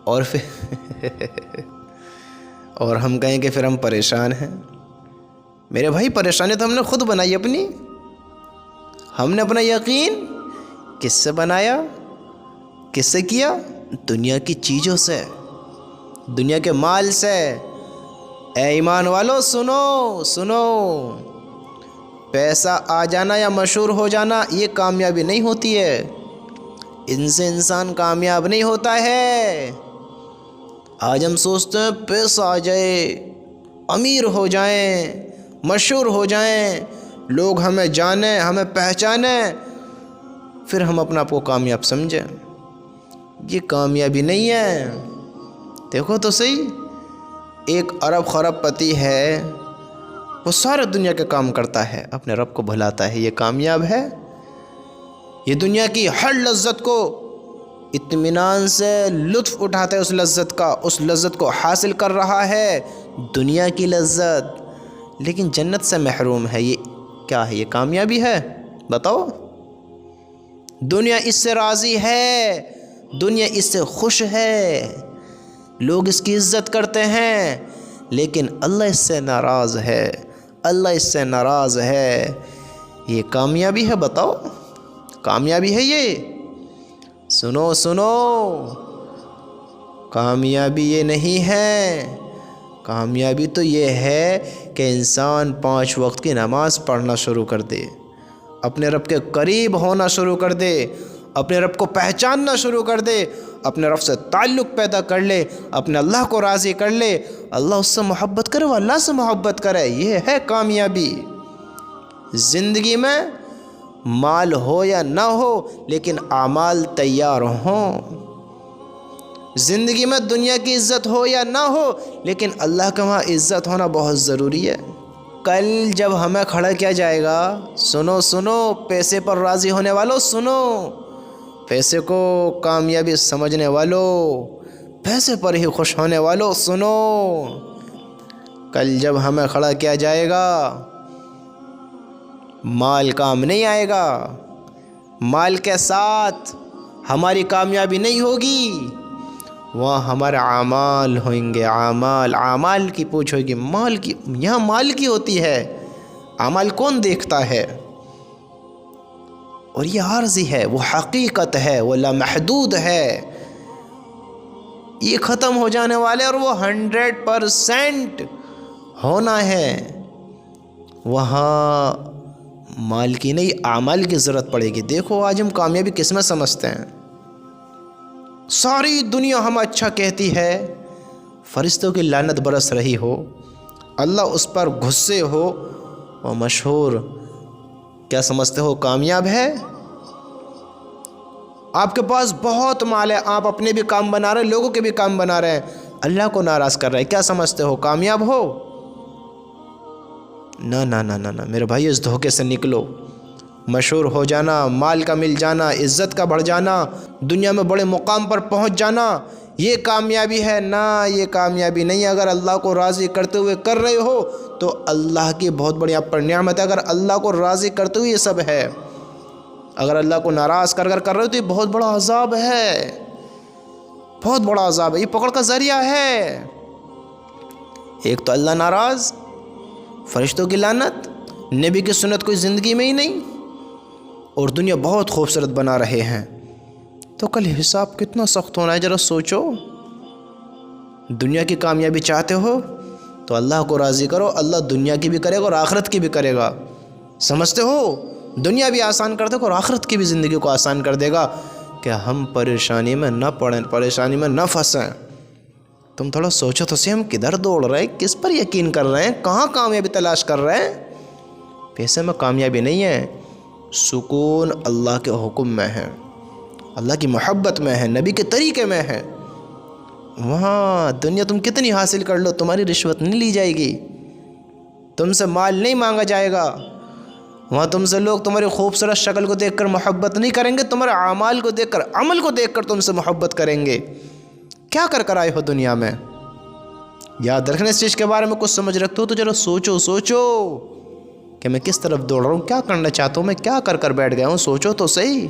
اور پھر اور ہم کہیں کہ پھر ہم پریشان ہیں۔ میرے بھائی پریشانی تو ہم نے خود بنائی اپنی۔ ہم نے اپنا یقین کس سے بنایا؟ کس سے کیا؟ دنیا کی چیزوں سے، دنیا کے مال سے۔ اے ایمان والو سنو سنو، پیسہ آ جانا یا مشہور ہو جانا یہ کامیابی نہیں ہوتی ہے۔ ان سے انسان کامیاب نہیں ہوتا ہے۔ آج ہم سوچتے ہیں پیسہ آ جائے، امیر ہو جائیں، مشہور ہو جائیں، لوگ ہمیں جانیں، ہمیں پہچانیں، پھر ہم اپنا آپ کو کامیاب سمجھیں۔ یہ کامیابی نہیں ہے۔ دیکھو تو صحیح، ایک ارب خرب پتی ہے، وہ سارے دنیا کے کام کرتا ہے، اپنے رب کو بھلاتا ہے، یہ کامیاب ہے؟ یہ دنیا کی ہر لذت کو اطمینان سے لطف اٹھاتا ہے، اس لذت کو حاصل کر رہا ہے، دنیا کی لذت، لیکن جنت سے محروم ہے۔ یہ کیا ہے؟ یہ کامیابی ہے؟ بتاؤ۔ دنیا اس سے راضی ہے، دنیا اس سے خوش ہے، لوگ اس کی عزت کرتے ہیں، لیکن اللہ اس سے ناراض ہے، اللہ اس سے ناراض ہے۔ یہ کامیابی ہے؟ بتاؤ، کامیابی ہے یہ؟ سنو سنو، کامیابی یہ نہیں ہے۔ کامیابی تو یہ ہے کہ انسان 5 وقت کی نماز پڑھنا شروع کر دے، اپنے رب کے قریب ہونا شروع کر دے، اپنے رب کو پہچاننا شروع کر دے، اپنے رب سے تعلق پیدا کر لے، اپنے اللہ کو راضی کر لے، اللہ اس سے محبت کرے، وہ اللہ سے محبت کرے۔ یہ ہے کامیابی۔ زندگی میں مال ہو یا نہ ہو لیکن اعمال تیار ہوں۔ زندگی میں دنیا کی عزت ہو یا نہ ہو لیکن اللہ کے وہاں عزت ہونا بہت ضروری ہے۔ کل جب ہمیں کھڑا کیا جائے گا، سنو سنو، پیسے پر راضی ہونے والوں سنو، پیسے کو کامیابی سمجھنے والوں، پیسے پر ہی خوش ہونے والوں سنو، کل جب ہمیں کھڑا کیا جائے گا مال کام نہیں آئے گا، مال کے ساتھ ہماری کامیابی نہیں ہوگی، وہاں ہمارے اعمال ہوئیں گے، اعمال کی پوچھ ہوگی، مال کی یہاں مال کی ہوتی ہے، اعمال کون دیکھتا ہے؟ اور یہ عارضی ہے، وہ حقیقت ہے، وہ لامحدود ہے، یہ ختم ہو جانے والے، اور وہ 100% ہونا ہے۔ وہاں مال کی نہیں اعمال کی ضرورت پڑے گی۔ دیکھو آج ہم کامیابی کس میں سمجھتے ہیں؟ ساری دنیا ہم اچھا کہتی ہے، فرشتوں کی لعنت برس رہی ہو، اللہ اس پر غصے ہو، وہ مشہور، کیا سمجھتے ہو کامیاب ہے؟ آپ کے پاس بہت مال ہے، آپ اپنے بھی کام بنا رہے ہیں، لوگوں کے بھی کام بنا رہے ہیں، اللہ کو ناراض کر رہے ہیں، کیا سمجھتے ہو کامیاب ہو؟ نہ نہ نہ نہ، میرے بھائی اس دھوکے سے نکلو۔ مشہور ہو جانا، مال کا مل جانا، عزت کا بڑھ جانا، دنیا میں بڑے مقام پر پہنچ جانا، یہ کامیابی ہے؟ نہ، یہ کامیابی نہیں ہے۔ اگر اللہ کو راضی کرتے ہوئے کر رہے ہو تو اللہ کی بہت بڑی آپ پر نعمت ہے۔ اگر اللہ کو راضی کرتے ہوئے یہ سب ہے، اگر اللہ کو ناراض کر رہے ہو تو یہ بہت بڑا عذاب ہے، بہت بڑا عذاب ہے، یہ پکڑ کا ذریعہ ہے۔ ایک تو اللہ ناراض، فرشتوں کی لعنت، نبی کی سنت کوئی زندگی میں ہی نہیں، اور دنیا بہت خوبصورت بنا رہے ہیں، تو کل حساب کتنا سخت ہونا ہے، ذرا سوچو۔ دنیا کی کامیابی چاہتے ہو تو اللہ کو راضی کرو، اللہ دنیا کی بھی کرے گا اور آخرت کی بھی کرے گا، سمجھتے ہو؟ دنیا بھی آسان کر دے گا اور آخرت کی بھی زندگی کو آسان کر دے گا، کہ ہم پریشانی میں نہ پڑیں، پریشانی میں نہ پھنسیں۔ تم تھوڑا سوچو تو صحیح، ہم کدھر دوڑ رہے ہیں، کس پر یقین کر رہے ہیں، کہاں کامیابی تلاش کر رہے ہیں؟ پیسے میں کامیابی نہیں ہے، سکون اللہ کے حکم میں ہے، اللہ کی محبت میں ہے، نبی کے طریقے میں ہے۔ وہاں دنیا تم کتنی حاصل کر لو، تمہاری رشوت نہیں لی جائے گی، تم سے مال نہیں مانگا جائے گا، وہاں تم سے لوگ تمہاری خوبصورت شکل کو دیکھ کر محبت نہیں کریں گے، تمہارے اعمال کو دیکھ کر، عمل کو دیکھ کر تم سے محبت کریں گے۔ کیا کر آئے ہو دنیا میں؟ یاد رکھنے اس چیز کے بارے میں کچھ سمجھ رکھتے ہو تو ذرا سوچو کہ میں کس طرف دوڑ رہا ہوں، کیا کرنا چاہتا ہوں، میں کیا کر بیٹھ گیا ہوں، سوچو تو صحیح۔